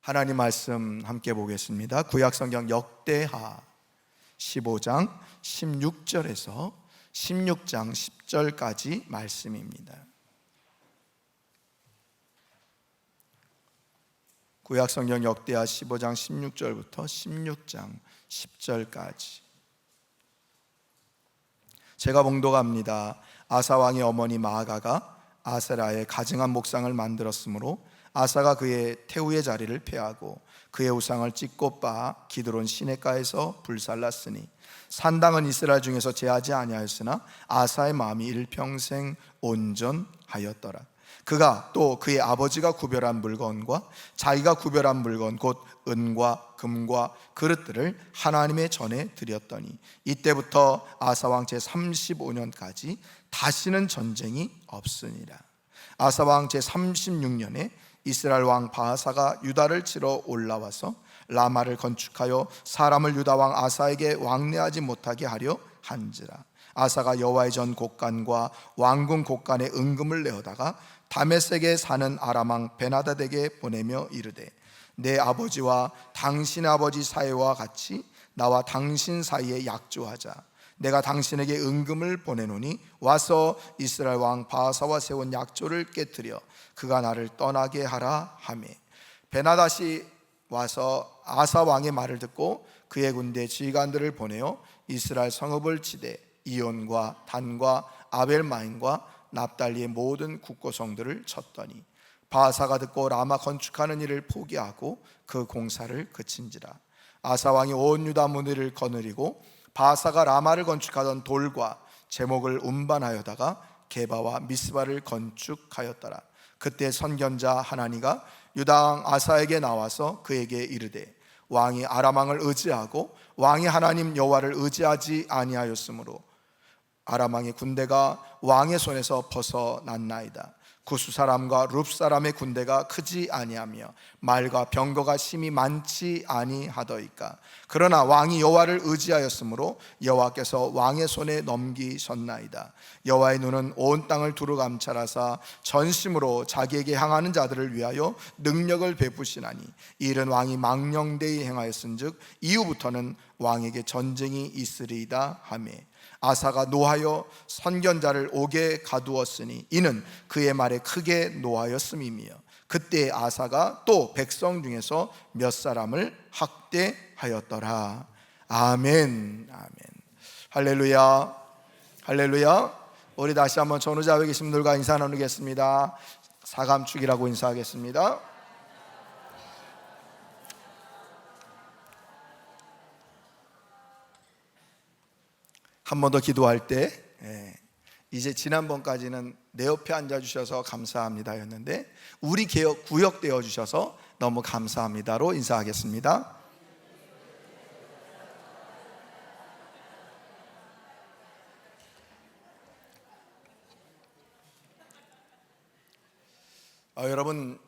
하나님 말씀 함께 보겠습니다. 구약성경 역대하 15장 16절에서 16장 10절까지 말씀입니다. 구약성경 역대하 15장 16절부터 16장 10절까지. 제가 봉독합니다. 아사왕의 어머니 마아가가 아세라의 가증한 목상을 만들었으므로 아사가 그의 태우의 자리를 폐하고 그의 우상을 찢고 빻아 기드론 시내가에서 불살랐으니 산당은 이스라엘 중에서 제하지 아니하였으나 아사의 마음이 일평생 온전하였더라. 그가 또 그의 아버지가 구별한 물건과 자기가 구별한 물건 곧 은과 금과 그릇들을 하나님의 전에 드렸더니 이때부터 아사왕 제35년까지 다시는 전쟁이 없으니라. 아사왕 제36년에 이스라엘 왕 바하사가 유다를 치러 올라와서 라마를 건축하여 사람을 유다 왕 아사에게 왕래하지 못하게 하려 한지라. 아사가 여호와의 전 곳간과 왕궁 곳간에 은금을 내어다가 다메섹에 사는 아람 왕 베나다덱에게 보내며 이르되 내 아버지와 당신의 아버지 사이와 같이 나와 당신 사이에 약조하자. 내가 당신에게 은금을 보내노니 와서 이스라엘 왕 바하사와 세운 약조를 깨뜨려 그가 나를 떠나게 하라 하매 베나닷이 와서 아사 왕의 말을 듣고 그의 군대 지휘관들을 보내어 이스라엘 성읍을 치되 이온과 단과 아벨마임과 납달리의 모든 국고성들을 쳤더니 바하사가 듣고 라마 건축하는 일을 포기하고 그 공사를 그친지라. 아사 왕이 온 유다 문의를 거느리고 바하사가 라마를 건축하던 돌과 제목을 운반하여다가 게바와 미스바를 건축하였더라. 그때 선견자 하나니가 유다 왕 아사에게 나와서 그에게 이르되 왕이 아람 왕을 의지하고 왕이 하나님 여호와를 의지하지 아니하였으므로 아람 왕의 군대가 왕의 손에서 벗어났나이다. 구스 사람과 룹 사람의 군대가 크지 아니하며 말과 병거가 심히 많지 아니하더이까. 그러나 왕이 여호와를 의지하였으므로 여호와께서 왕의 손에 넘기셨나이다. 여호와의 눈은 온 땅을 두루 감찰하사 전심으로 자기에게 향하는 자들을 위하여 능력을 베푸시나니 이 일은 왕이 망령되이 행하였은즉 이후부터는 왕에게 전쟁이 있으리이다 하며 아사가 노하여 선견자를 옥에 가두었으니 이는 그의 말에 크게 노하였음이며 그때 아사가 또 백성 중에서 몇 사람을 학대하였더라. 아멘. 아멘. 할렐루야. 할렐루야. 우리 다시 한번 전후좌우에 계신 분들과 인사 나누겠습니다. 사감축이라고 인사하겠습니다. 한 번 더 기도할 때 이제 지난번까지는 내 옆에 앉아주셔서 감사합니다 였는데 우리 구역 되어주셔서 너무 감사합니다로 인사하겠습니다. 여러분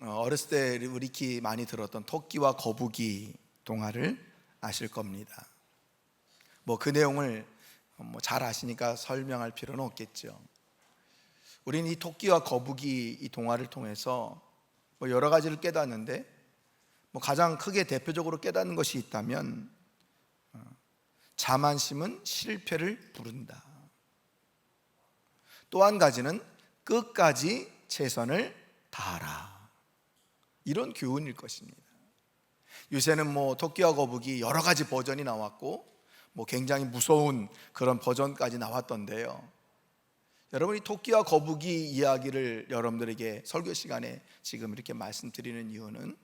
어렸을 때 우리 키 많이 들었던 토끼와 거북이 동화를 아실 겁니다. 뭐 그 내용을 잘 아시니까 설명할 필요는 없겠죠. 우리는 이 토끼와 거북이 이 동화를 통해서 여러 가지를 깨닫는데 가장 크게 대표적으로 깨닫는 것이 있다면 자만심은 실패를 부른다. 또 한 가지는 끝까지 최선을 다하라. 이런 교훈일 것입니다. 요새는 토끼와 거북이 여러 가지 버전이 나왔고 굉장히 무서운 그런 버전까지 나왔던데요. 여러분 이 토끼와 거북이 이야기를 여러분들에게 설교 시간에 지금 이렇게 말씀드리는 이유는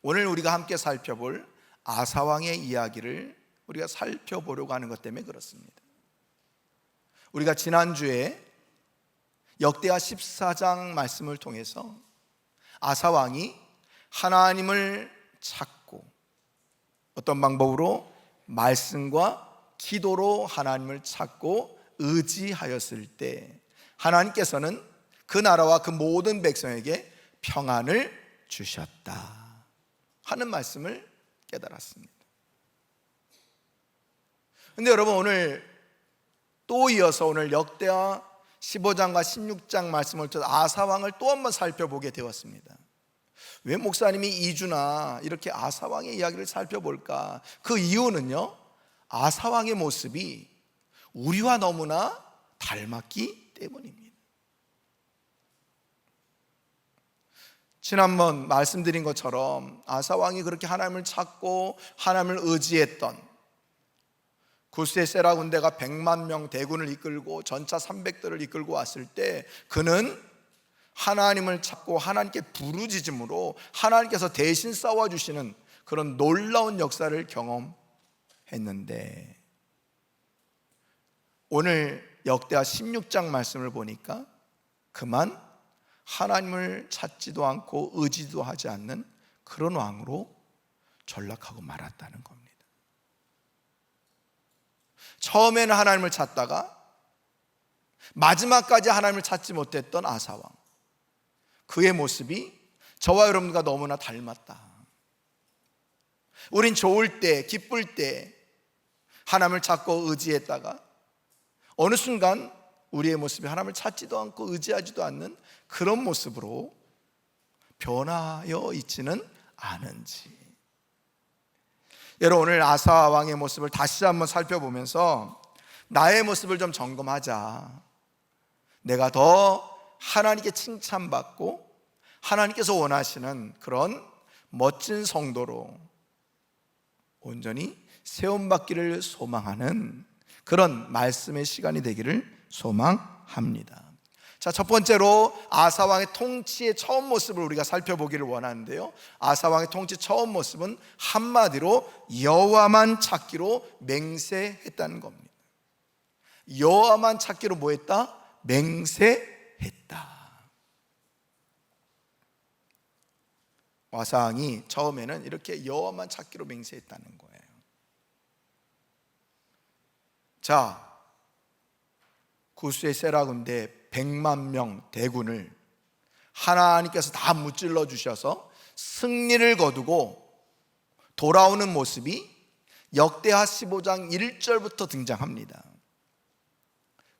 오늘 우리가 함께 살펴볼 아사왕의 이야기를 우리가 살펴보려고 하는 것 때문에 그렇습니다. 우리가 지난주에 역대하 14장 말씀을 통해서 아사왕이 하나님을 찾고 어떤 방법으로 말씀과 기도로 하나님을 찾고 의지하였을 때 하나님께서는 그 나라와 그 모든 백성에게 평안을 주셨다 하는 말씀을 깨달았습니다. 그런데 여러분 오늘 또 이어서 오늘 역대하 15장과 16장 말씀을 통해서 아사왕을 또 한번 살펴보게 되었습니다. 왜 목사님이 2주나 이렇게 아사왕의 이야기를 살펴볼까? 그 이유는요, 아사왕의 모습이 우리와 너무나 닮았기 때문입니다. 지난번 말씀드린 것처럼 아사왕이 그렇게 하나님을 찾고 하나님을 의지했던, 구스의 세라 군대가 100만 명 대군을 이끌고 전차 300대를 이끌고 왔을 때 그는 하나님을 찾고 하나님께 부르짖음으로 하나님께서 대신 싸워주시는 그런 놀라운 역사를 경험했는데, 오늘 역대하 16장 말씀을 보니까 그만 하나님을 찾지도 않고 의지도 하지 않는 그런 왕으로 전락하고 말았다는 겁니다. 처음에는 하나님을 찾다가 마지막까지 하나님을 찾지 못했던 아사왕, 그의 모습이 저와 여러분과 너무나 닮았다. 우린 좋을 때, 기쁠 때 하나님을 찾고 의지했다가 어느 순간 우리의 모습이 하나님을 찾지도 않고 의지하지도 않는 그런 모습으로 변하여 있지는 않은지. 여러분, 오늘 아사 왕의 모습을 다시 한번 살펴보면서 나의 모습을 좀 점검하자. 내가 더 하나님께 칭찬받고 하나님께서 원하시는 그런 멋진 성도로 온전히 세움받기를 소망하는 그런 말씀의 시간이 되기를 소망합니다. 자, 첫 번째로 아사왕의 통치의 처음 모습을 우리가 살펴보기를 원하는데요, 아사왕의 통치 처음 모습은 한마디로 여호와만 찾기로 맹세했다는 겁니다. 여호와만 찾기로 뭐 했다? 맹세했다. 아사왕이 처음에는 이렇게 여호와만 찾기로 맹세했다는 거예요. 자, 구스의 세라 군대 100만 명 대군을 하나님께서 다 무찔러 주셔서 승리를 거두고 돌아오는 모습이 역대하 15장 1절부터 등장합니다.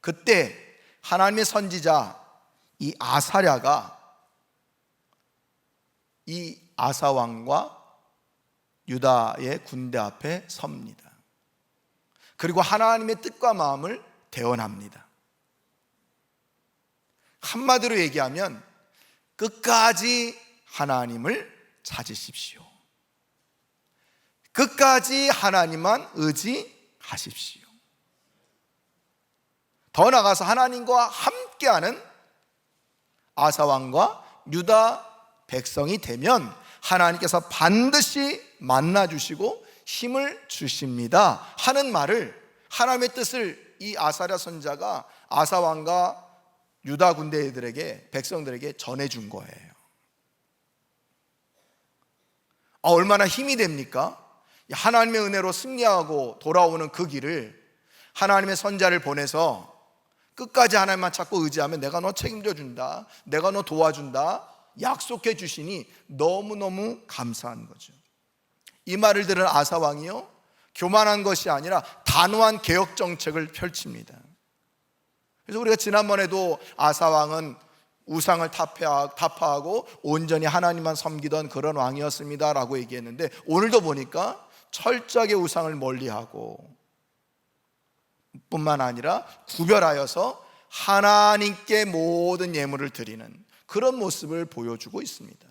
그때 하나님의 선지자 이 아사랴가 이 아사왕과 유다의 군대 앞에 섭니다. 그리고 하나님의 뜻과 마음을 대언합니다. 한마디로 얘기하면 끝까지 하나님을 찾으십시오. 끝까지 하나님만 의지하십시오. 더 나아가서 하나님과 함께하는 아사왕과 유다 백성이 되면 하나님께서 반드시 만나주시고 힘을 주십니다 하는 말을, 하나님의 뜻을 이 아사랴 선지자가 아사왕과 유다 군대들에게, 백성들에게 전해준 거예요. 얼마나 힘이 됩니까? 하나님의 은혜로 승리하고 돌아오는 그 길을 하나님의 선지자를 보내서 끝까지 하나님만 찾고 의지하면 내가 너 책임져 준다, 내가 너 도와준다 약속해 주시니 너무너무 감사한 거죠. 이 말을 들은 아사왕이요, 교만한 것이 아니라 단호한 개혁 정책을 펼칩니다. 그래서 우리가 지난번에도 아사왕은 우상을 타파하고 온전히 하나님만 섬기던 그런 왕이었습니다 라고 얘기했는데, 오늘도 보니까 철저하게 우상을 멀리하고 뿐만 아니라 구별하여서 하나님께 모든 예물을 드리는 그런 모습을 보여주고 있습니다.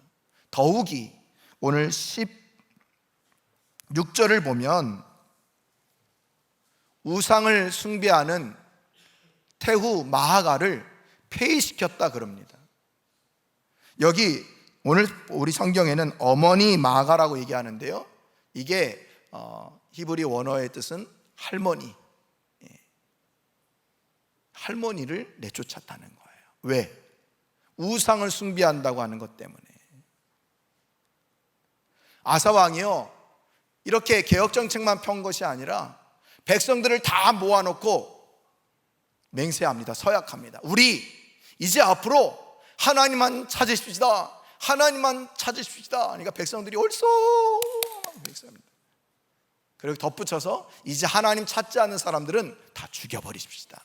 더욱이 오늘 16절을 보면 우상을 숭배하는 태후 마하가를 폐위시켰다 그럽니다. 여기 오늘 우리 성경에는 어머니 마하가라고 얘기하는데요, 이게 히브리 원어의 뜻은 할머니, 할머니를 내쫓았다는 거예요. 왜? 우상을 숭배한다고 하는 것 때문에. 아사왕이요, 이렇게 개혁 정책만 편 것이 아니라 백성들을 다 모아놓고 맹세합니다. 서약합니다. 우리 이제 앞으로 하나님만 찾으십시다, 하나님만 찾으십시다. 그러니까 백성들이 옳소 맹세합니다. 그리고 덧붙여서 이제 하나님 찾지 않는 사람들은 다 죽여버리십시다,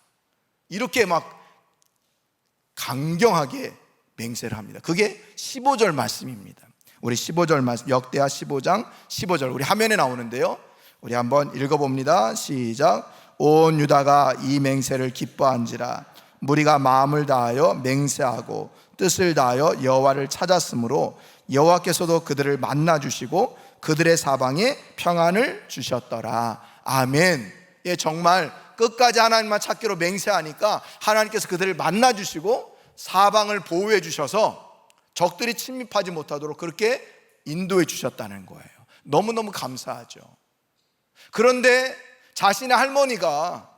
이렇게 막 강경하게 맹세를 합니다. 그게 15절 말씀입니다. 우리 15절 말씀, 역대하 15장 15절 우리 화면에 나오는데요, 우리 한번 읽어봅니다. 시작. 온 유다가 이 맹세를 기뻐한지라. 무리가 마음을 다하여 맹세하고 뜻을 다하여 여호와를 찾았으므로 여호와께서도 그들을 만나 주시고 그들의 사방에 평안을 주셨더라. 아멘. 예, 정말 끝까지 하나님만 찾기로 맹세하니까 하나님께서 그들을 만나 주시고 사방을 보호해 주셔서 적들이 침입하지 못하도록 그렇게 인도해 주셨다는 거예요. 너무너무 감사하죠. 그런데 자신의 할머니가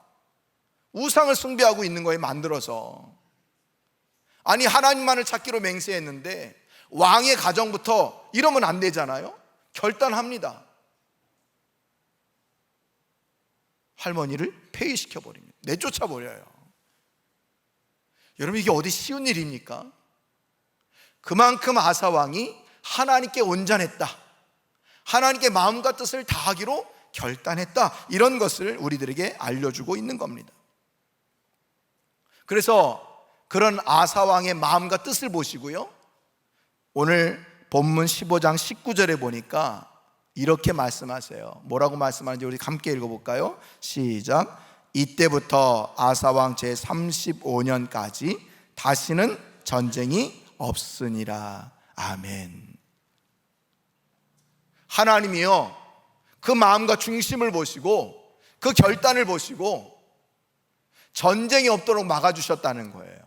우상을 숭배하고 있는 거에 만들어서, 아니 하나님만을 찾기로 맹세했는데 왕의 가정부터 이러면 안 되잖아요. 결단합니다. 할머니를 폐위시켜 버립니다. 내쫓아 버려요. 여러분, 이게 어디 쉬운 일입니까? 그만큼 아사 왕이 하나님께 온전했다, 하나님께 마음과 뜻을 다하기로 결단했다, 이런 것을 우리들에게 알려주고 있는 겁니다. 그래서 그런 아사 왕의 마음과 뜻을 보시고요, 오늘 본문 15장 19절에 보니까 이렇게 말씀하세요. 뭐라고 말씀하는지 우리 함께 읽어볼까요? 시작. 이때부터 아사왕 제35년까지 다시는 전쟁이 없으니라. 아멘. 하나님이요, 그 마음과 중심을 보시고 그 결단을 보시고 전쟁이 없도록 막아주셨다는 거예요.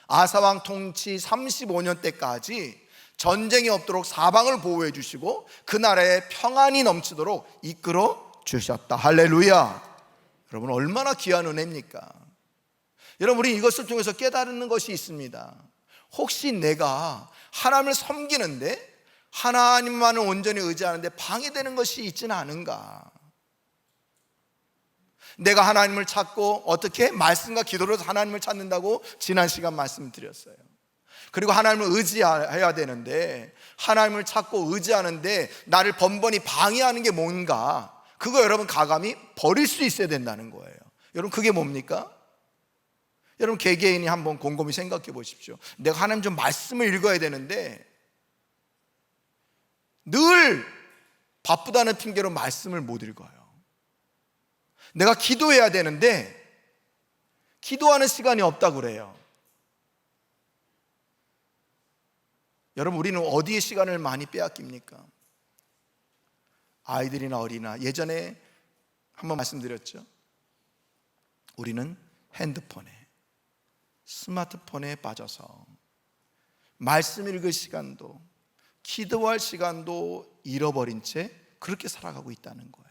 아사왕 통치 35년 때까지 전쟁이 없도록 사방을 보호해 주시고 그 나라에 평안이 넘치도록 이끌어 주셨다. 할렐루야. 여러분, 얼마나 귀한 은혜입니까? 여러분, 우리 이것을 통해서 깨달는 것이 있습니다. 혹시 내가 하나님을 섬기는데, 하나님만을 온전히 의지하는데 방해되는 것이 있지는 않은가? 내가 하나님을 찾고 어떻게 말씀과 기도로 하나님을 찾는다고 지난 시간 말씀드렸어요. 그리고 하나님을 의지해야 되는데 하나님을 찾고 의지하는데 나를 번번이 방해하는 게 뭔가, 그거 여러분 가감히 버릴 수 있어야 된다는 거예요. 여러분, 그게 뭡니까? 여러분, 개개인이 한번 곰곰이 생각해 보십시오. 내가 하나님 좀 말씀을 읽어야 되는데 늘 바쁘다는 핑계로 말씀을 못 읽어요. 내가 기도해야 되는데 기도하는 시간이 없다 그래요. 여러분, 우리는 어디에 시간을 많이 빼앗깁니까? 아이들이나 어린아, 예전에 한번 말씀드렸죠. 우리는 핸드폰에, 스마트폰에 빠져서 말씀 읽을 시간도, 기도할 시간도 잃어버린 채 그렇게 살아가고 있다는 거예요.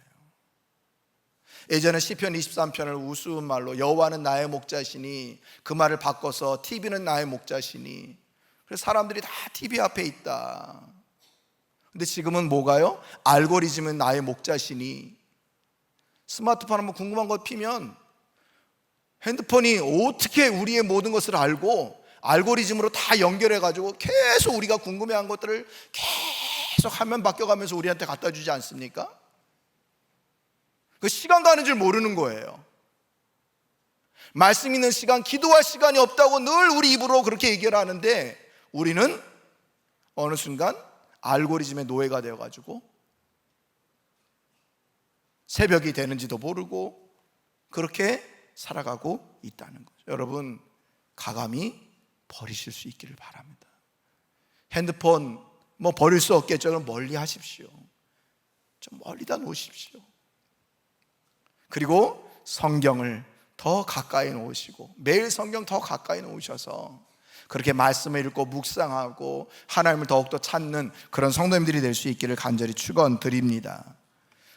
예전에 시편 23편을 우스운 말로 여호와는 나의 목자시니, 그 말을 바꿔서 TV는 나의 목자시니, 그래서 사람들이 다 TV 앞에 있다. 근데 지금은 뭐가요? 알고리즘은 나의 목자시니. 스마트폰 한번 궁금한 거 피면 핸드폰이 어떻게 우리의 모든 것을 알고 알고리즘으로 다 연결해가지고 계속 우리가 궁금해한 것들을 계속 화면 바뀌어가면서 우리한테 갖다 주지 않습니까? 그 시간 가는 줄 모르는 거예요. 말씀 있는 시간, 기도할 시간이 없다고 늘 우리 입으로 그렇게 얘기를 하는데 우리는 어느 순간 알고리즘의 노예가 되어가지고 새벽이 되는지도 모르고 그렇게 살아가고 있다는 거죠. 여러분, 가감히 버리실 수 있기를 바랍니다. 핸드폰 뭐 버릴 수 없겠죠. 그럼 멀리 하십시오. 좀 멀리다 놓으십시오. 그리고 성경을 더 가까이 놓으시고 매일 성경 더 가까이 놓으셔서 그렇게 말씀을 읽고 묵상하고 하나님을 더욱더 찾는 그런 성도님들이 될 수 있기를 간절히 축원드립니다.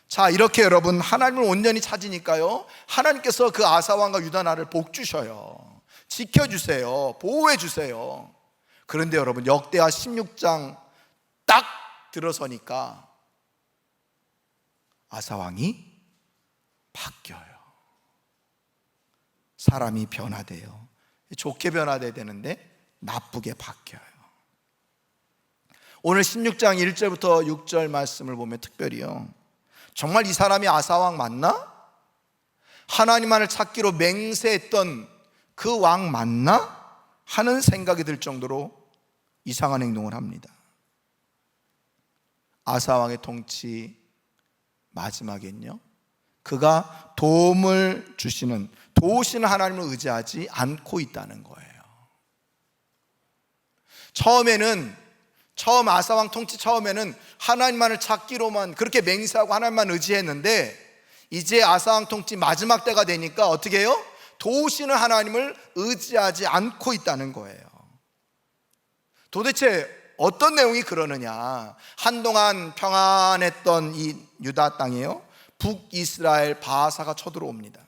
자, 이렇게 여러분 하나님을 온전히 찾으니까요, 하나님께서 그 아사왕과 유다나를 복주셔요. 지켜주세요. 보호해주세요. 그런데 여러분, 역대하 16장 딱 들어서니까 아사왕이 바뀌어요. 사람이 변화돼요. 좋게 변화돼야 되는데 나쁘게 바뀌어요. 오늘 16장 1절부터 6절 말씀을 보면 특별히요, 정말 이 사람이 아사왕 맞나? 하나님만을 찾기로 맹세했던 그 왕 맞나? 하는 생각이 들 정도로 이상한 행동을 합니다. 아사 왕의 통치 마지막엔요, 그가 도움을 주시는, 도우시는 하나님을 의지하지 않고 있다는 거예요. 처음 아사왕 통치 처음에는 하나님만을 찾기로만 그렇게 맹세하고 하나님만 의지했는데, 이제 아사왕 통치 마지막 때가 되니까 어떻게 해요? 도우시는 하나님을 의지하지 않고 있다는 거예요. 도대체 어떤 내용이 그러느냐? 한동안 평안했던 이 유다 땅이에요, 북이스라엘 바하사가 쳐들어옵니다.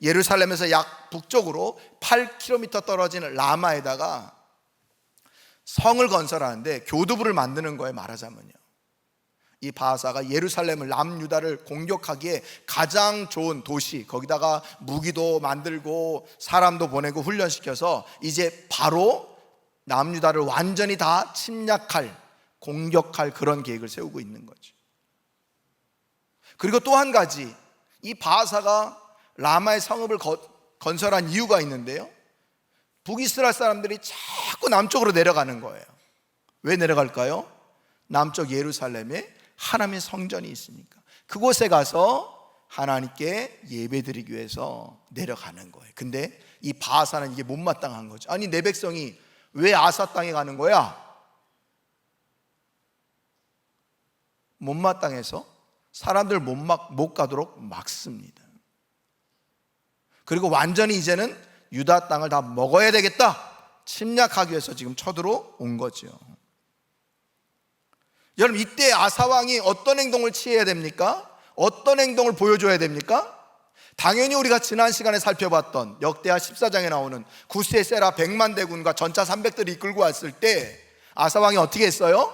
예루살렘에서 약 북쪽으로 8km 떨어진 라마에다가 성을 건설하는데 교두부를 만드는 거예요, 말하자면요. 이 바하사가 예루살렘을, 남유다를 공격하기에 가장 좋은 도시, 거기다가 무기도 만들고 사람도 보내고 훈련시켜서 이제 바로 남유다를 완전히 다 침략할, 공격할 그런 계획을 세우고 있는 거죠. 그리고 또 한 가지, 이 바하사가 라마의 성읍을 건설한 이유가 있는데요, 북이스라엘 사람들이 자꾸 남쪽으로 내려가는 거예요. 왜 내려갈까요? 남쪽 예루살렘에 하나님의 성전이 있으니까 그곳에 가서 하나님께 예배드리기 위해서 내려가는 거예요. 근데 이 바하사는 이게 못마땅한 거죠. 아니, 내 백성이 왜 아사 땅에 가는 거야? 못마땅해서 사람들 못 가도록 막습니다. 그리고 완전히 이제는 유다 땅을 다 먹어야 되겠다, 침략하기 위해서 지금 쳐들어온 거죠. 여러분, 이때 아사왕이 어떤 행동을 취해야 됩니까? 어떤 행동을 보여줘야 됩니까? 당연히 우리가 지난 시간에 살펴봤던 역대하 14장에 나오는 구스의 세라 100만 대군과 전차 300대를 이끌고 왔을 때 아사왕이 어떻게 했어요?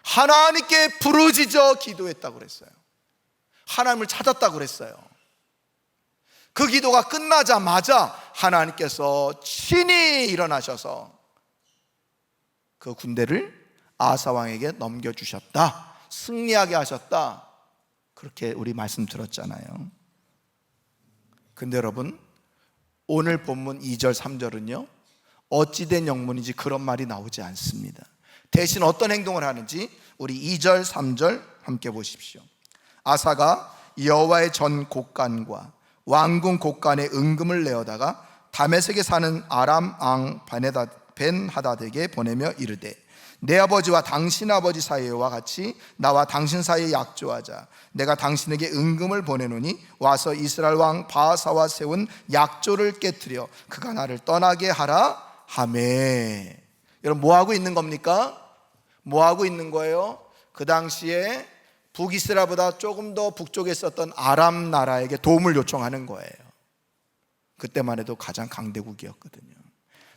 하나님께 부르짖어 기도했다고 그랬어요. 하나님을 찾았다고 그랬어요. 그 기도가 끝나자마자 하나님께서 친히 일어나셔서 그 군대를 아사왕에게 넘겨주셨다, 승리하게 하셨다, 그렇게 우리 말씀 들었잖아요. 근데 여러분, 오늘 본문 2절 3절은요 어찌된 영문인지 그런 말이 나오지 않습니다. 대신 어떤 행동을 하는지 우리 2절 3절 함께 보십시오. 아사가 여호와의 전 곡간과 왕궁 곡간에 은금을 내어다가 다메섹에 사는 아람 왕 벤하닷에게 보내며 이르되, 내 아버지와 당신 아버지 사이와 같이 나와 당신 사이에 약조하자. 내가 당신에게 은금을 보내노니 와서 이스라엘 왕 바하사와 세운 약조를 깨뜨려 그가 나를 떠나게 하라 하매. 여러분, 뭐 하고 있는 겁니까? 뭐 하고 있는 거예요? 그 당시에 북이스라엘보다 조금 더 북쪽에 있었던 아람 나라에게 도움을 요청하는 거예요. 그때만 해도 가장 강대국이었거든요.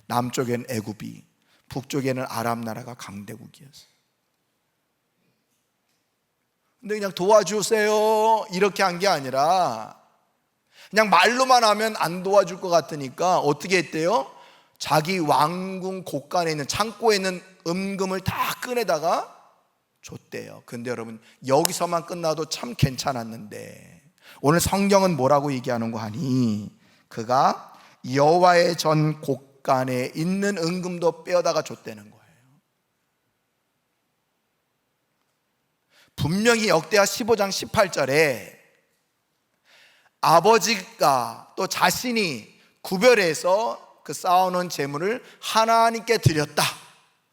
남쪽엔 애굽이, 북쪽에는 아람 나라가 강대국이었어요. 근데 그냥 도와주세요 이렇게 한 게 아니라 그냥 말로만 하면 안 도와줄 것 같으니까 어떻게 했대요? 자기 왕궁 곳간에 있는 창고에 있는 은금을 다 꺼내다가 줬대요. 근데 여러분, 여기서만 끝나도 참 괜찮았는데 오늘 성경은 뭐라고 얘기하는 거 하니, 그가 여호와의 전 곡간에 있는 은금도 빼어다가 줬다는 거예요. 분명히 역대하 15장 18절에 아버지가 또 자신이 구별해서 그 쌓아놓은 재물을 하나님께 드렸다,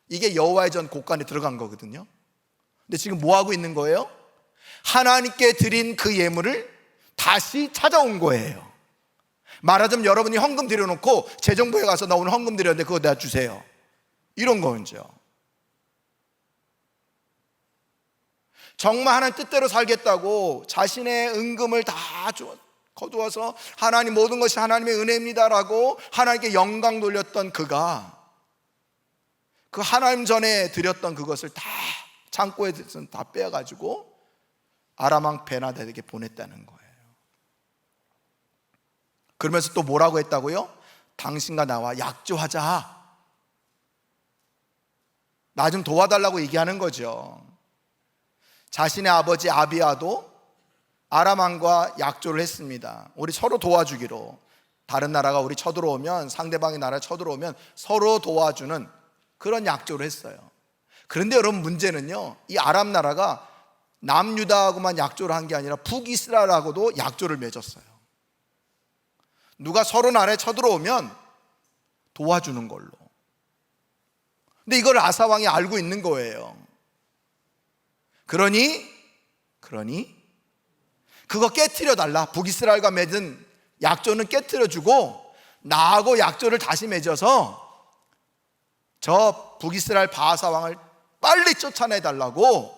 이게 여호와의 전 곡간에 들어간 거거든요. 근데 지금 뭐 하고 있는 거예요? 하나님께 드린 그 예물을 다시 찾아온 거예요. 말하자면 여러분이 헌금 드려놓고 재정부에 가서 나 오늘 헌금 드렸는데 그거 내가 주세요, 이런 거죠. 정말 하나님 뜻대로 살겠다고 자신의 은금을 다 거두어서 하나님 모든 것이 하나님의 은혜입니다라고 하나님께 영광 돌렸던 그가 그 하나님 전에 드렸던 그것을 다 창고에 다 빼가지고 아람 왕 벤하닷에게 보냈다는 거예요. 그러면서 또 뭐라고 했다고요? 당신과 나와 약조하자, 나 좀 도와달라고 얘기하는 거죠. 자신의 아버지 아비야도 아람 왕과 약조를 했습니다. 우리 서로 도와주기로, 다른 나라가 우리 쳐들어오면, 상대방의 나라 쳐들어오면 서로 도와주는 그런 약조를 했어요. 그런데 여러분, 문제는요, 이 아람 나라가 남유다하고만 약조를 한 게 아니라 북이스라엘하고도 약조를 맺었어요. 누가 서로 나라에 쳐들어오면 도와주는 걸로. 근데 이걸 아사 왕이 알고 있는 거예요. 그러니 그거 깨트려 달라. 북이스라엘과 맺은 약조는 깨트려 주고 나하고 약조를 다시 맺어서 저 북이스라엘 바하사 왕을 빨리 쫓아내 달라고.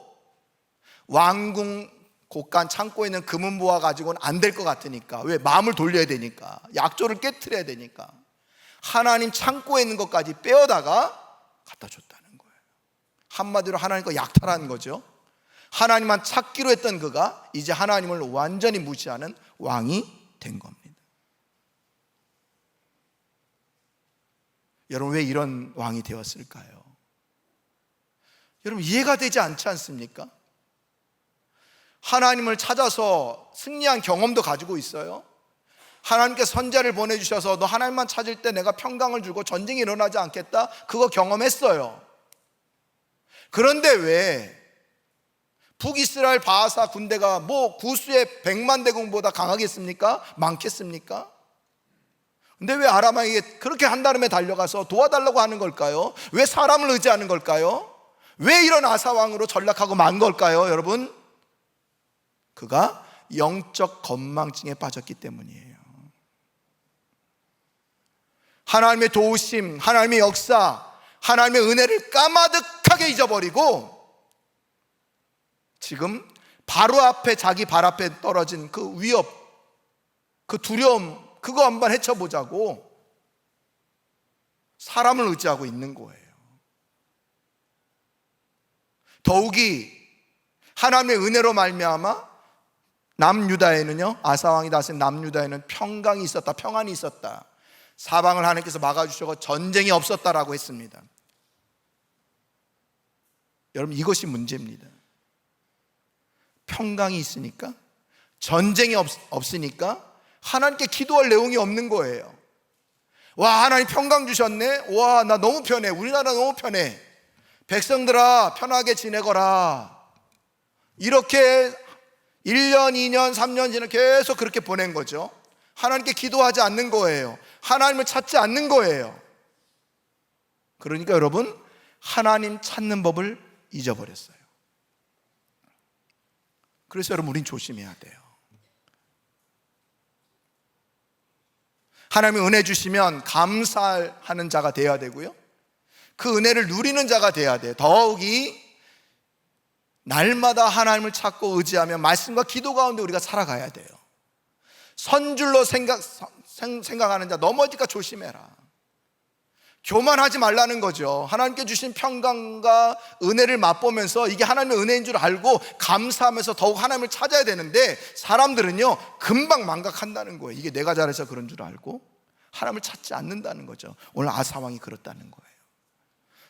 왕궁 곳간 창고에 있는 금은보화 가지고는 안 될 것 같으니까. 왜? 마음을 돌려야 되니까, 약조를 깨트려야 되니까 하나님 창고에 있는 것까지 빼어다가 갖다 줬다는 거예요. 한마디로 하나님 거 약탈한 거죠. 하나님만 찾기로 했던 그가 이제 하나님을 완전히 무시하는 왕이 된 겁니다. 여러분, 왜 이런 왕이 되었을까요? 여러분, 이해가 되지 않지 않습니까? 하나님을 찾아서 승리한 경험도 가지고 있어요. 하나님께 선자를 보내주셔서 너 하나님만 찾을 때 내가 평강을 주고 전쟁이 일어나지 않겠다, 그거 경험했어요. 그런데 왜 북이스라엘 바하사 군대가 뭐 구수의 100만 대군보다 강하겠습니까? 많겠습니까? 근데 왜 아람에게 그렇게 한다름에 달려가서 도와달라고 하는 걸까요? 왜 사람을 의지하는 걸까요? 왜 이런 아사왕으로 전락하고 만 걸까요? 여러분, 그가 영적 건망증에 빠졌기 때문이에요. 하나님의 도우심, 하나님의 역사, 하나님의 은혜를 까마득하게 잊어버리고 지금 바로 앞에, 자기 발 앞에 떨어진 그 위협, 그 두려움, 그거 한번 헤쳐보자고 사람을 의지하고 있는 거예요. 더욱이 하나님의 은혜로 말미암아 남유다에는요, 아사왕이 다스린 남유다에는 평강이 있었다, 평안이 있었다. 사방을 하나님께서 막아주셔서 전쟁이 없었다라고 했습니다. 여러분, 이것이 문제입니다. 평강이 있으니까, 전쟁이 없으니까 하나님께 기도할 내용이 없는 거예요. 와, 하나님 평강 주셨네. 와, 나 너무 편해. 우리나라 너무 편해. 백성들아, 편하게 지내거라. 이렇게 1년, 2년, 3년 지나 계속 그렇게 보낸 거죠. 하나님께 기도하지 않는 거예요. 하나님을 찾지 않는 거예요. 그러니까 여러분, 하나님 찾는 법을 잊어버렸어요. 그래서 여러분, 우린 조심해야 돼요. 하나님이 은혜 주시면 감사하는 자가 되어야 되고요, 그 은혜를 누리는 자가 되어야 돼요. 더욱이 날마다 하나님을 찾고 의지하며 말씀과 기도 가운데 우리가 살아가야 돼요. 선줄로 생각하는 자 넘어질까 조심해라. 교만하지 말라는 거죠. 하나님께 주신 평강과 은혜를 맛보면서 이게 하나님의 은혜인 줄 알고 감사하면서 더욱 하나님을 찾아야 되는데, 사람들은요 금방 망각한다는 거예요. 이게 내가 잘해서 그런 줄 알고 하나님을 찾지 않는다는 거죠. 오늘 아사왕이 그렇다는 거예요.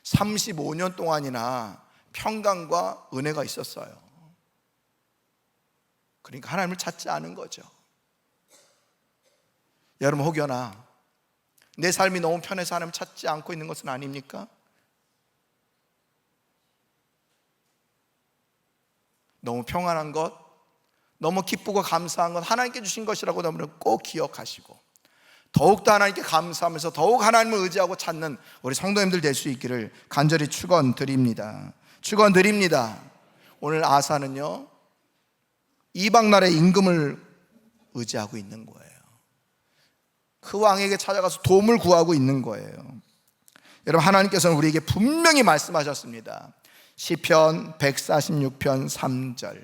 35년 동안이나 평강과 은혜가 있었어요. 그러니까 하나님을 찾지 않은 거죠. 여러분, 혹여나 내 삶이 너무 편해서 하나님을 찾지 않고 있는 것은 아닙니까? 너무 평안한 것, 너무 기쁘고 감사한 것 하나님께 주신 것이라고 여러분 꼭 기억하시고, 더욱더 하나님께 감사하면서 더욱 하나님을 의지하고 찾는 우리 성도님들 될 수 있기를 간절히 축원드립니다. 축원드립니다. 오늘 아사는요 이방 나라의 임금을 의지하고 있는 거예요. 그 왕에게 찾아가서 도움을 구하고 있는 거예요. 여러분, 하나님께서는 우리에게 분명히 말씀하셨습니다. 시편 146편 3절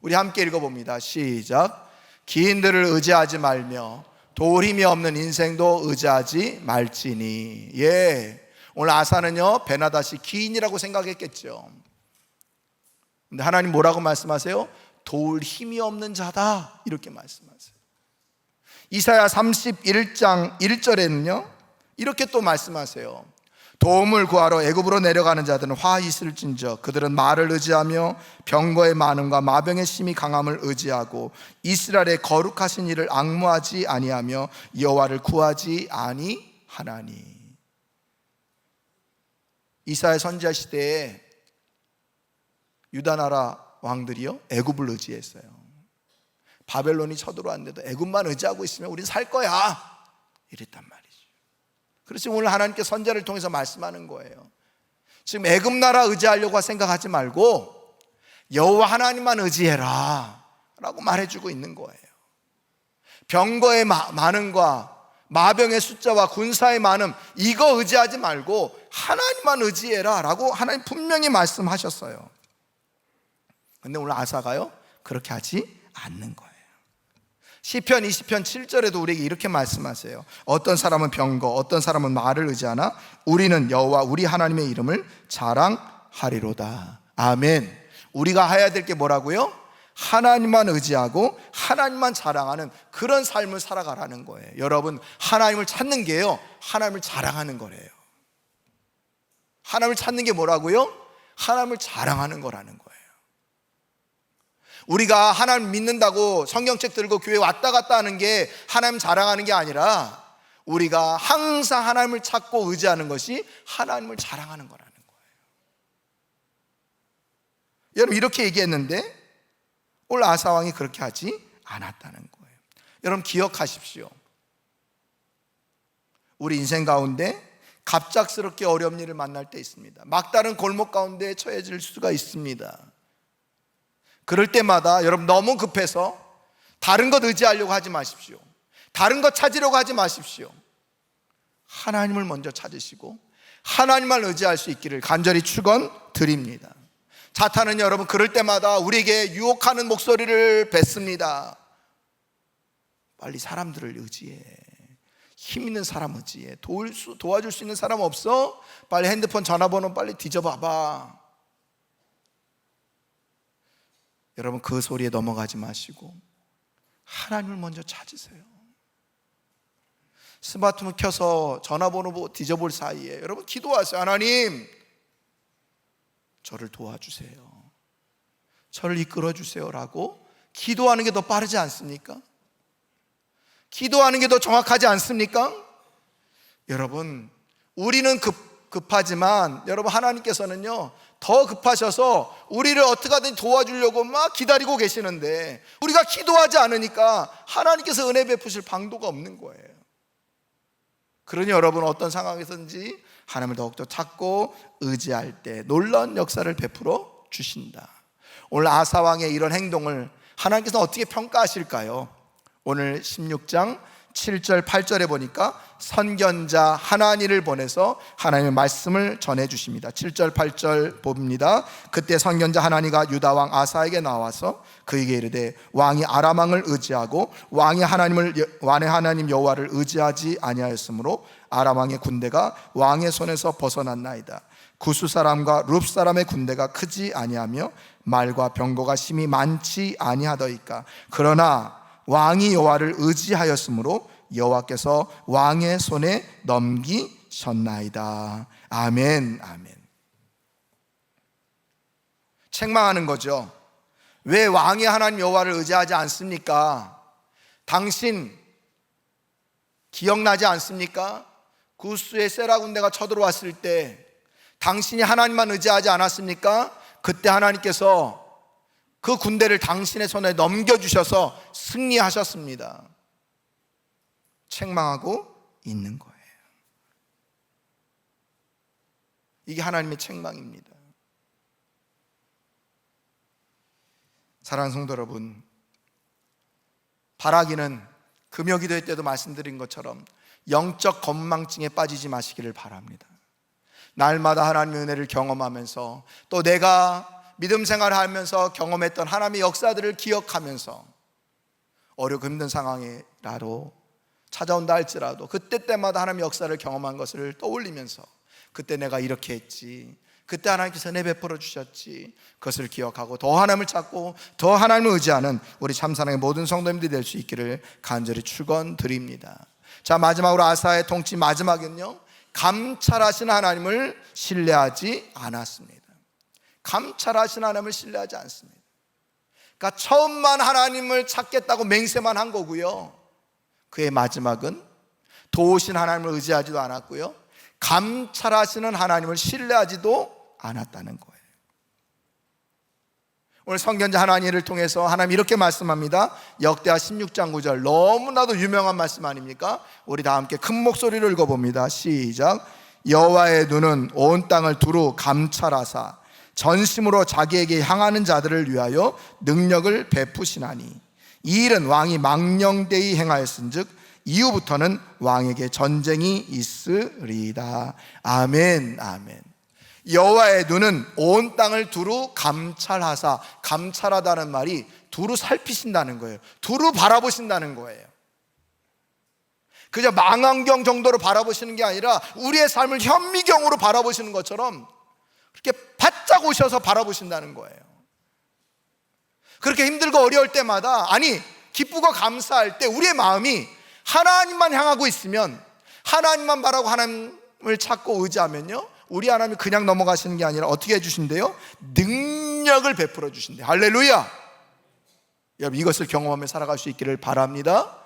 우리 함께 읽어봅니다. 시작. 기인들을 의지하지 말며 도울 힘이 없는 인생도 의지하지 말지니. 오늘 아사는요 베나닷이 기인이라고 생각했겠죠. 근데 하나님 뭐라고 말씀하세요? 도울 힘이 없는 자다, 이렇게 말씀하세요. 이사야 31장 1절에는요 이렇게 또 말씀하세요. 도움을 구하러 애굽으로 내려가는 자들은 화 있을진저 그들은 말을 의지하며 병거의 많음과 마병의 심히 강함을 의지하고 이스라엘의 거룩하신 이를 앙무하지 아니하며 여호와를 구하지 아니하나니. 이사야 선지자 시대에 유다 나라 왕들이요 애굽을 의지했어요. 바벨론이 쳐들어왔는데도 애굽만 의지하고 있으면 우린 살 거야 이랬단 말이죠. 그래서 오늘 하나님께 선지자를 통해서 말씀하는 거예요. 지금 애굽 나라 의지하려고 생각하지 말고 여호와 하나님만 의지해라 라고 말해주고 있는 거예요. 병거의 많음과 마병의 숫자와 군사의 많음, 이거 의지하지 말고 하나님만 의지해라 라고 하나님 분명히 말씀하셨어요. 근데 오늘 아사가요 그렇게 하지 않는 거예요. 시편 20편 7절에도 우리에게 이렇게 말씀하세요. 어떤 사람은 병거, 어떤 사람은 말을 의지하나 우리는 여호와 우리 하나님의 이름을 자랑하리로다. 아멘. 우리가 해야 될 게 뭐라고요? 하나님만 의지하고 하나님만 자랑하는 그런 삶을 살아가라는 거예요. 여러분, 하나님을 찾는 게요 하나님을 자랑하는 거래요. 하나님을 찾는 게 뭐라고요? 하나님을 자랑하는 거라는 거예요. 우리가 하나님 믿는다고 성경책 들고 교회 왔다 갔다 하는 게 하나님 자랑하는 게 아니라 우리가 항상 하나님을 찾고 의지하는 것이 하나님을 자랑하는 거라는 거예요. 여러분, 이렇게 얘기했는데 오늘 아사왕이 그렇게 하지 않았다는 거예요. 여러분 기억하십시오. 우리 인생 가운데 갑작스럽게 어려운 일을 만날 때 있습니다. 막다른 골목 가운데 처해질 수가 있습니다. 그럴 때마다 여러분 너무 급해서 다른 것 의지하려고 하지 마십시오. 다른 것 찾으려고 하지 마십시오. 하나님을 먼저 찾으시고 하나님만 의지할 수 있기를 간절히 축원드립니다. 사탄은 여러분 그럴 때마다 우리에게 유혹하는 목소리를 뱉습니다. 빨리 사람들을 의지해. 힘 있는 사람 의지해. 도와줄 수 있는 사람 없어? 빨리 핸드폰 전화번호 빨리 뒤져봐봐. 여러분 그 소리에 넘어가지 마시고 하나님을 먼저 찾으세요. 스마트폰 켜서 전화번호 뒤져볼 사이에 여러분 기도하세요. 하나님, 저를 도와주세요. 저를 이끌어주세요 라고 기도하는 게 더 빠르지 않습니까? 기도하는 게 더 정확하지 않습니까? 여러분, 우리는 급하지만 여러분 하나님께서는요 더 급하셔서 우리를 어떻게 하든 도와주려고 막 기다리고 계시는데 우리가 기도하지 않으니까 하나님께서 은혜 베푸실 방도가 없는 거예요. 그러니 여러분 어떤 상황에서든지 하나님을 더욱더 찾고 의지할 때 놀라운 역사를 베풀어 주신다. 오늘 아사왕의 이런 행동을 하나님께서 어떻게 평가하실까요? 오늘 16장 7절 8절에 보니까 선견자 하나니를 보내서 하나님의 말씀을 전해 주십니다. 7절 8절 봅니다. 그때 선견자 하나니가 유다 왕 아사에게 나와서 그에게 이르되 왕이 아람 왕을 의지하고 왕의 하나님 여호와를 의지하지 아니하였으므로 아람 왕의 군대가 왕의 손에서 벗어났나이다. 구스 사람과 룹 사람의 군대가 크지 아니하며 말과 병거가 심히 많지 아니하더이까. 그러나 왕이 여호와를 의지하였으므로 여호와께서 왕의 손에 넘기셨나이다. 아멘. 아멘. 책망하는 거죠. 왜 왕이 하나님 여호와를 의지하지 않습니까? 당신 기억나지 않습니까? 구스의 세라 군대가 쳐들어왔을 때 당신이 하나님만 의지하지 않았습니까? 그때 하나님께서 그 군대를 당신의 손에 넘겨주셔서 승리하셨습니다. 책망하고 있는 거예요. 이게 하나님의 책망입니다. 사랑하는 성도 여러분, 바라기는 금요기도회 때도 말씀드린 것처럼 영적 건망증에 빠지지 마시기를 바랍니다. 날마다 하나님의 은혜를 경험하면서 또 내가 믿음 생활을 하면서 경험했던 하나님의 역사들을 기억하면서 어렵고 힘든 상황이라도 찾아온다 할지라도 그때 때마다 하나님의 역사를 경험한 것을 떠올리면서 그때 내가 이렇게 했지, 그때 하나님께서 은혜 베풀어 주셨지, 그것을 기억하고 더 하나님을 찾고 더 하나님을 의지하는 우리 참사랑의 모든 성도님들이 될 수 있기를 간절히 축원드립니다. 자, 마지막으로 아사의 통치 마지막은요, 감찰하시는 하나님을 신뢰하지 않았습니다. 감찰하시는 하나님을 신뢰하지 않습니다. 그러니까 처음만 하나님을 찾겠다고 맹세만 한 거고요, 그의 마지막은 도우신 하나님을 의지하지도 않았고요, 감찰하시는 하나님을 신뢰하지도 않았다는 거예요. 오늘 선견자 하나니를 통해서 하나님 이렇게 말씀합니다. 역대하 16장 9절, 너무나도 유명한 말씀 아닙니까? 우리 다 함께 큰 목소리로 읽어봅니다. 시작. 여호와의 눈은 온 땅을 두루 감찰하사 전심으로 자기에게 향하는 자들을 위하여 능력을 베푸시나니 이 일은 왕이 망령되이 행하였은즉 이후부터는 왕에게 전쟁이 있으리이다. 아멘. 아멘. 여호와의 눈은 온 땅을 두루 감찰하사, 감찰하다는 말이 두루 살피신다는 거예요. 두루 바라보신다는 거예요. 그저 망원경 정도로 바라보시는 게 아니라 우리의 삶을 현미경으로 바라보시는 것처럼 그렇게 바짝 오셔서 바라보신다는 거예요. 그렇게 힘들고 어려울 때마다, 아니 기쁘고 감사할 때 우리의 마음이 하나님만 향하고 있으면, 하나님만 바라고 하나님을 찾고 의지하면요, 우리 하나님이 그냥 넘어가시는 게 아니라 어떻게 해주신대요? 능력을 베풀어 주신대요. 할렐루야. 여러분 이것을 경험하며 살아갈 수 있기를 바랍니다.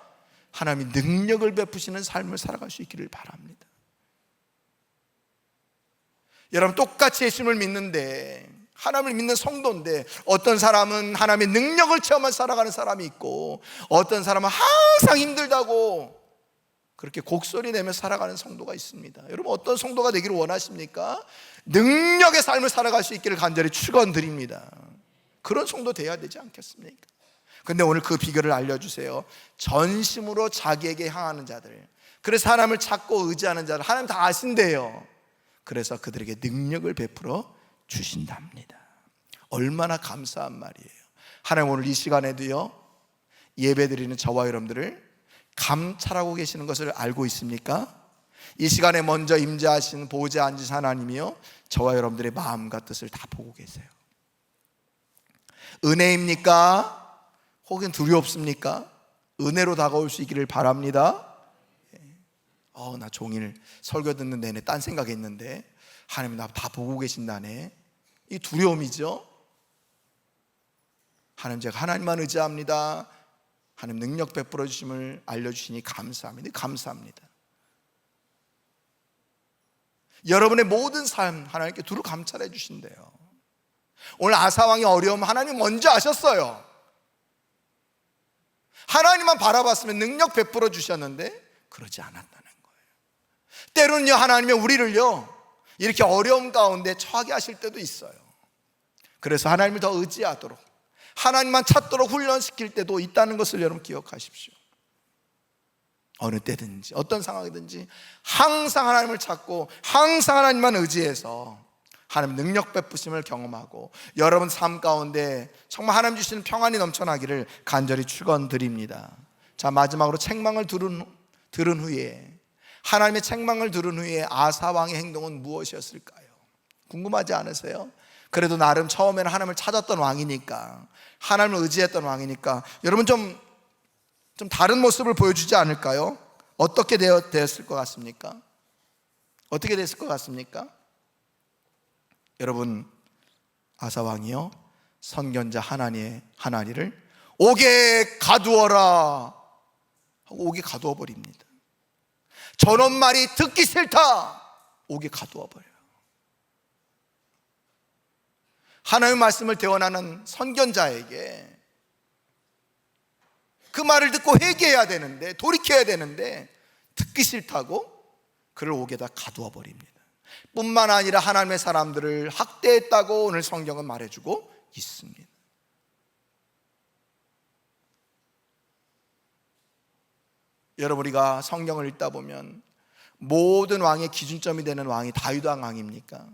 하나님이 능력을 베푸시는 삶을 살아갈 수 있기를 바랍니다. 여러분 똑같이 예수님을 믿는데, 하나님을 믿는 성도인데, 어떤 사람은 하나님의 능력을 체험한 살아가는 사람이 있고, 어떤 사람은 항상 힘들다고 그렇게 곡소리 내며 살아가는 성도가 있습니다. 여러분 어떤 성도가 되기를 원하십니까? 능력의 삶을 살아갈 수 있기를 간절히 축원드립니다. 그런 성도 되어야 되지 않겠습니까? 근데 오늘 그 비결을 알려주세요. 전심으로 자기에게 향하는 자들, 그래서 하나님을 찾고 의지하는 자들, 하나님 다 아신대요. 그래서 그들에게 능력을 베풀어 주신답니다. 얼마나 감사한 말이에요. 하나님 오늘 이 시간에도요, 예배드리는 저와 여러분들을 감찰하고 계시는 것을 알고 있습니까? 이 시간에 먼저 임재하신 보좌에 앉으신 하나님이요, 저와 여러분들의 마음과 뜻을 다 보고 계세요. 은혜입니까? 혹은 두렵습니까? 은혜로 다가올 수 있기를 바랍니다. 나 종일 설교 듣는 내내 딴 생각했는데 하나님 나 다 보고 계신다네. 이 두려움이죠. 하나님 제가 하나님만 의지합니다. 하나님 능력 베풀어 주심을 알려주시니 감사합니다. 감사합니다. 여러분의 모든 삶 하나님께 두루 감찰해 주신대요. 오늘 아사왕이 어려우면 하나님 먼저 아셨어요. 하나님만 바라봤으면 능력 베풀어 주셨는데 그러지 않았다는 거예요. 때로는요, 하나님이 우리를요 이렇게 어려움 가운데 처하게 하실 때도 있어요. 그래서 하나님을 더 의지하도록, 하나님만 찾도록 훈련시킬 때도 있다는 것을 여러분 기억하십시오. 어느 때든지 어떤 상황이든지 항상 하나님을 찾고 항상 하나님만 의지해서 하나님 능력 베푸심을 경험하고 여러분 삶 가운데 정말 하나님 주시는 평안이 넘쳐나기를 간절히 축원드립니다. 자, 마지막으로 책망을 들은 후에, 하나님의 책망을 들은 후에 아사 왕의 행동은 무엇이었을까요? 궁금하지 않으세요? 그래도 나름 처음에는 하나님을 찾았던 왕이니까, 하나님을 의지했던 왕이니까 여러분 좀 다른 모습을 보여주지 않을까요? 어떻게 되었을 것 같습니까? 어떻게 됐을 것 같습니까? 여러분 아사 왕이요 선견자 하나니를 옥에 가두어라 하고 옥에 가두어 버립니다. 저런 말이 듣기 싫다, 옥에 가두어 버려요. 하나님의 말씀을 대언하는 선견자에게 그 말을 듣고 회개해야 되는데, 돌이켜야 되는데 듣기 싫다고 그를 옥에다 가두어 버립니다. 뿐만 아니라 하나님의 사람들을 학대했다고 오늘 성경은 말해주고 있습니다. 여러분 우리가 성경을 읽다 보면 모든 왕의 기준점이 되는 왕이 다윗 왕 아닙니까?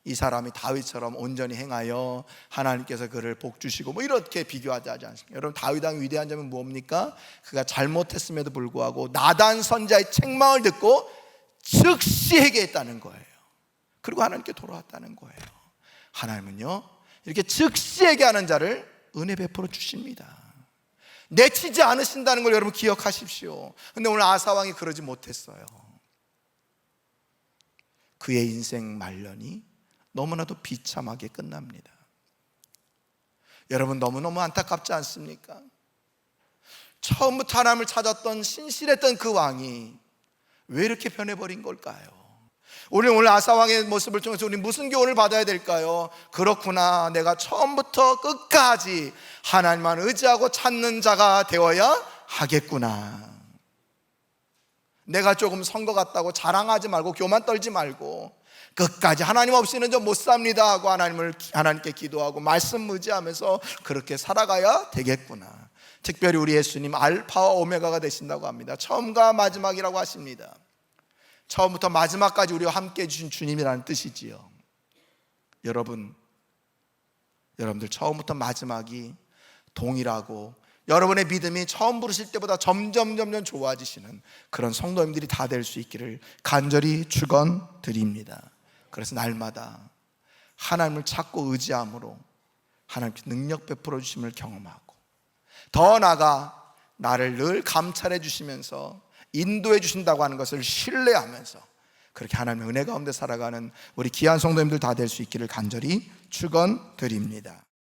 이 사람이 다윗처럼 온전히 행하여 하나님께서 그를 복 주시고 뭐 이렇게 비교하지 않습니까? 여러분 다윗 왕의 위대한 점은 뭡니까? 그가 잘못했음에도 불구하고 나단 선자의 책망을 듣고 즉시 회개했다는 거예요. 그리고 하나님께 돌아왔다는 거예요. 하나님은요 이렇게 즉시 회개하는 자를 은혜 베풀어 주십니다. 내치지 않으신다는 걸 여러분 기억하십시오. 근데 오늘 아사왕이 그러지 못했어요. 그의 인생 말년이 너무나도 비참하게 끝납니다. 여러분 너무너무 안타깝지 않습니까? 처음부터 하나님을 찾았던 신실했던 그 왕이 왜 이렇게 변해버린 걸까요? 우리 오늘 아사왕의 모습을 통해서 우리 무슨 교훈을 받아야 될까요? 그렇구나, 내가 처음부터 끝까지 하나님만 의지하고 찾는 자가 되어야 하겠구나. 내가 조금 선 것 같다고 자랑하지 말고 교만 떨지 말고 끝까지 하나님 없이는 좀 못 삽니다 하고 하나님께 기도하고 말씀 의지하면서 그렇게 살아가야 되겠구나. 특별히 우리 예수님 알파와 오메가가 되신다고 합니다. 처음과 마지막이라고 하십니다. 처음부터 마지막까지 우리와 함께 해주신 주님이라는 뜻이지요. 여러분들 처음부터 마지막이 동일하고 여러분의 믿음이 처음 부르실 때보다 점점 좋아지시는 그런 성도님들이 다 될 수 있기를 간절히 축원드립니다. 그래서 날마다 하나님을 찾고 의지함으로 하나님께 능력 베풀어 주심을 경험하고, 더 나아가 나를 늘 감찰해 주시면서 인도해 주신다고 하는 것을 신뢰하면서 그렇게 하나님의 은혜 가운데 살아가는 우리 귀한 성도님들 다 될 수 있기를 간절히 축원드립니다.